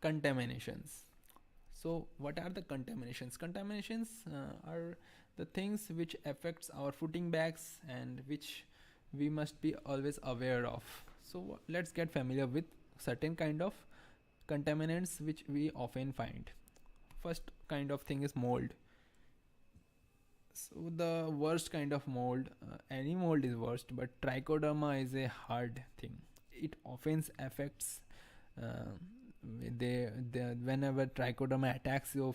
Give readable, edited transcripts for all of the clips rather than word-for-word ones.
Contaminations. So what are the contaminations? Contaminations are the things which affects our footing bags and which we must be always aware of. So let's get familiar with certain kind of contaminants which we often find. First kind of thing is mold. So the worst kind of mold, any mold is worst, but trichoderma is a hard thing. It often affects. Uh, they whenever trichoderma attacks your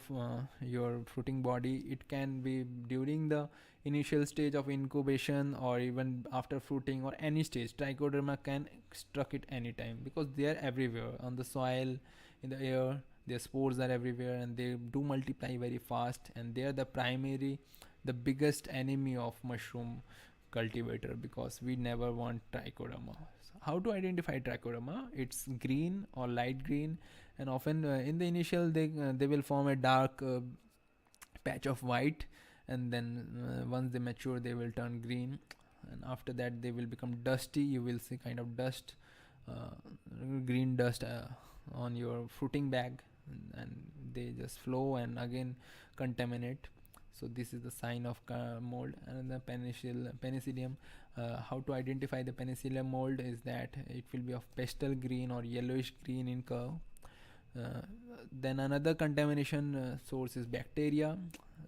fruiting body, it can be during the initial stage of incubation or even after fruiting or any stage. Trichoderma can struck it anytime because they are everywhere on the soil, in the air. Their spores are everywhere and they do multiply very fast, and they are the biggest enemy of mushroom cultivator because we never want trichoderma. So how to identify trichoderma? It's green or light green, and often in the initial they will form a dark patch of white, and then once they mature they will turn green, and after that they will become dusty. You will see kind of dust, uh, green dust on your fruiting bag, and they just flow and again contaminate. So this is the sign of mold. And the penicillium, how to identify the penicillium mold is that it will be of pastel green or yellowish green in curve. uh, then another contamination source is bacteria.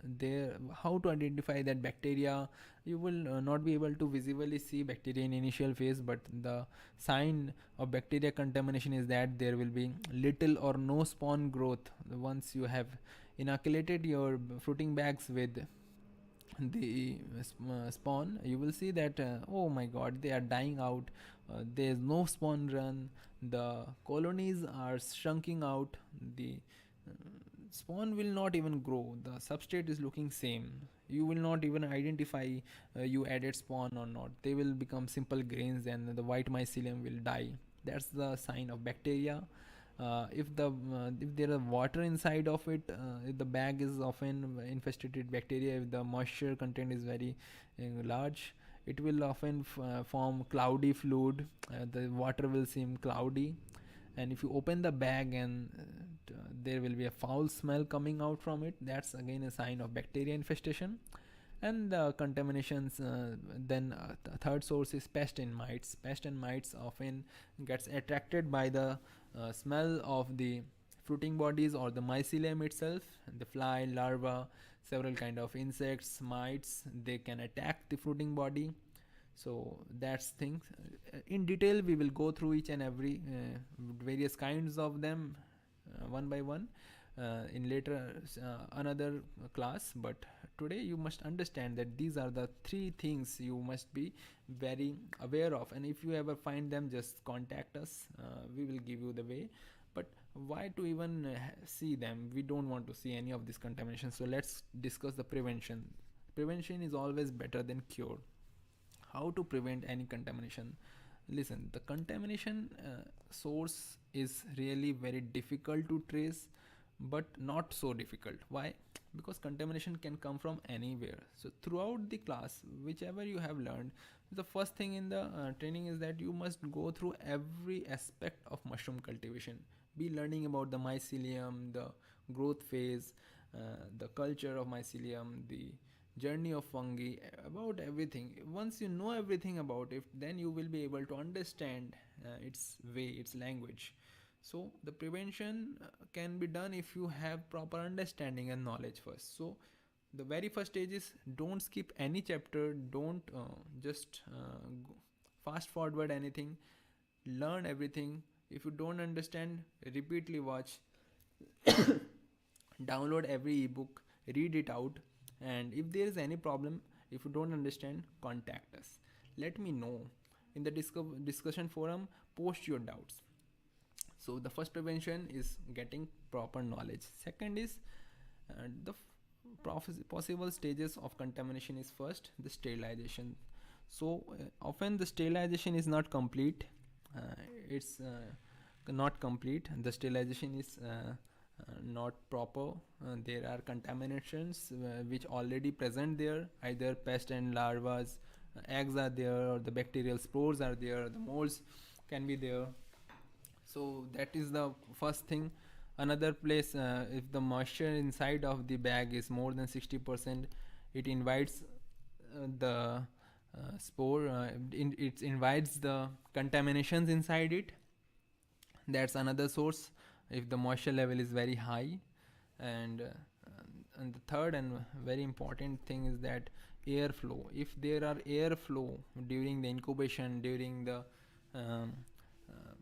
There, how to identify that bacteria? You will not be able to visibly see bacteria in initial phase, but the sign of bacteria contamination is that there will be little or no spawn growth. Once you have inoculated your fruiting bags with the spawn, you will see that oh my god, they are dying out. There is no spawn run, the colonies are shrinking out, the uh, spawn will not even grow, the substrate is looking same. You will not even identify you added spawn or not. They will become simple grains and the white mycelium will die. That's the sign of bacteria. If there is water inside of it, if the bag is often infested with bacteria, if the moisture content is very large, it will often form cloudy fluid. The water will seem cloudy, and if you open the bag and there will be a foul smell coming out from it, that's again a sign of bacteria infestation. And the contaminations, then third source is pest and mites. Pest and mites often gets attracted by the smell of the fruiting bodies or the mycelium itself. The fly, larva, several kind of insects, mites, they can attack the fruiting body. So that's things. In detail we will go through each and every various kinds of them one by one in later another class, but today you must understand that these are the three things you must be very aware of, and if you ever find them, just contact us. We will give you the way. But why to even see them? We don't want to see any of this contamination. So let's discuss the prevention. Prevention is always better than cure. How to prevent any contamination? Listen, the contamination source is really very difficult to trace, but not so difficult. Why? Because contamination can come from anywhere. So throughout the class, whichever you have learned, the first thing in the training is that you must go through every aspect of mushroom cultivation. Be learning about the mycelium, the growth phase, the culture of mycelium, the journey of fungi, about everything. Once you know everything about it, then you will be able to understand its way, its language. So the prevention can be done if you have proper understanding and knowledge first. So the very first stage is, don't skip any chapter, don't just fast forward anything. Learn everything. If you don't understand, repeatedly watch, download every ebook, read it out, and if there is any problem, if you don't understand, contact us. Let me know in the discussion forum. Post your doubts. So the first prevention is getting proper knowledge. Second is the possible stages of contamination is first the sterilization. So often the sterilization is not complete. It's not complete. The sterilization is not proper. There are contaminations which already present there. Either pest and larvas, eggs are there, or the bacterial spores are there. The molds can be there. So that is the first thing. Another place, if the moisture inside of the bag is more than 60%, it invites the spore, it invites the contaminations inside it. That's another source if the moisture level is very high. And uh, and the third and very important thing is that airflow. If there are airflow during the incubation, during the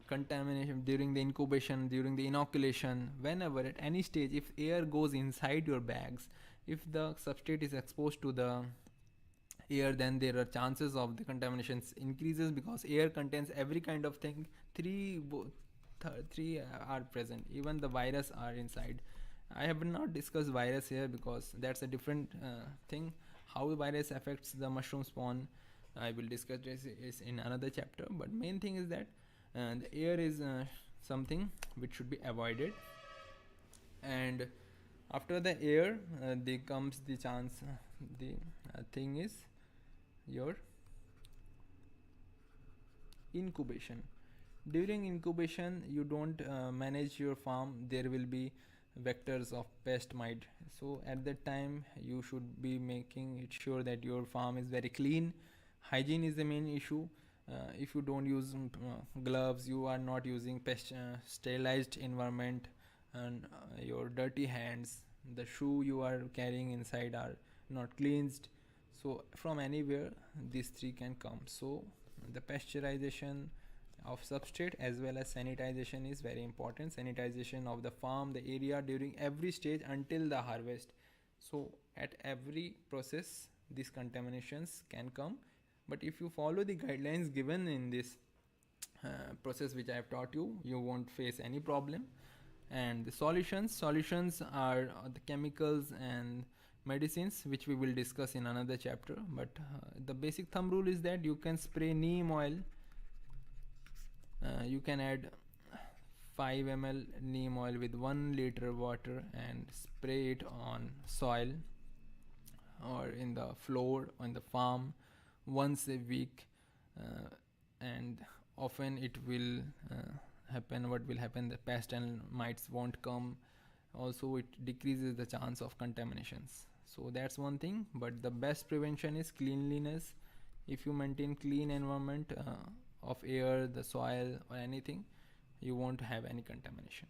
contamination, during the incubation, during the inoculation, whenever at any stage, if air goes inside your bags, if the substrate is exposed to the air, then there are chances of the contaminations increases, because air contains every kind of thing. Three are present, even the virus are inside. I have not discussed virus here because that's a different thing. How the virus affects the mushroom spawn, I will discuss this is in another chapter. But main thing is that the air is something which should be avoided. And after the air, there comes the chance. The thing is your incubation. During incubation, you don't manage your farm, there will be vectors of pest mite. So at that time, you should be making it sure that your farm is very clean. Hygiene is the main issue. If you don't use gloves, you are not using sterilized environment, and your dirty hands, the shoe you are carrying inside are not cleansed. So from anywhere these three can come. So the pasteurization of substrate as well as sanitization is very important. Sanitization of the farm, the area, during every stage until the harvest. So at every process these contaminations can come, but if you follow the guidelines given in this process which I have taught you, you won't face any problem. And the solutions are the chemicals and medicines, which we will discuss in another chapter. But the basic thumb rule is that you can spray neem oil. You can add 5 ml neem oil with 1 liter water and spray it on soil or in the floor on the farm once a week. And often it will happen, what will happen, the pest and mites won't come. Also it decreases the chance of contaminations. So that's one thing, but the best prevention is cleanliness. If you maintain clean environment of air, the soil or anything, you won't have any contamination.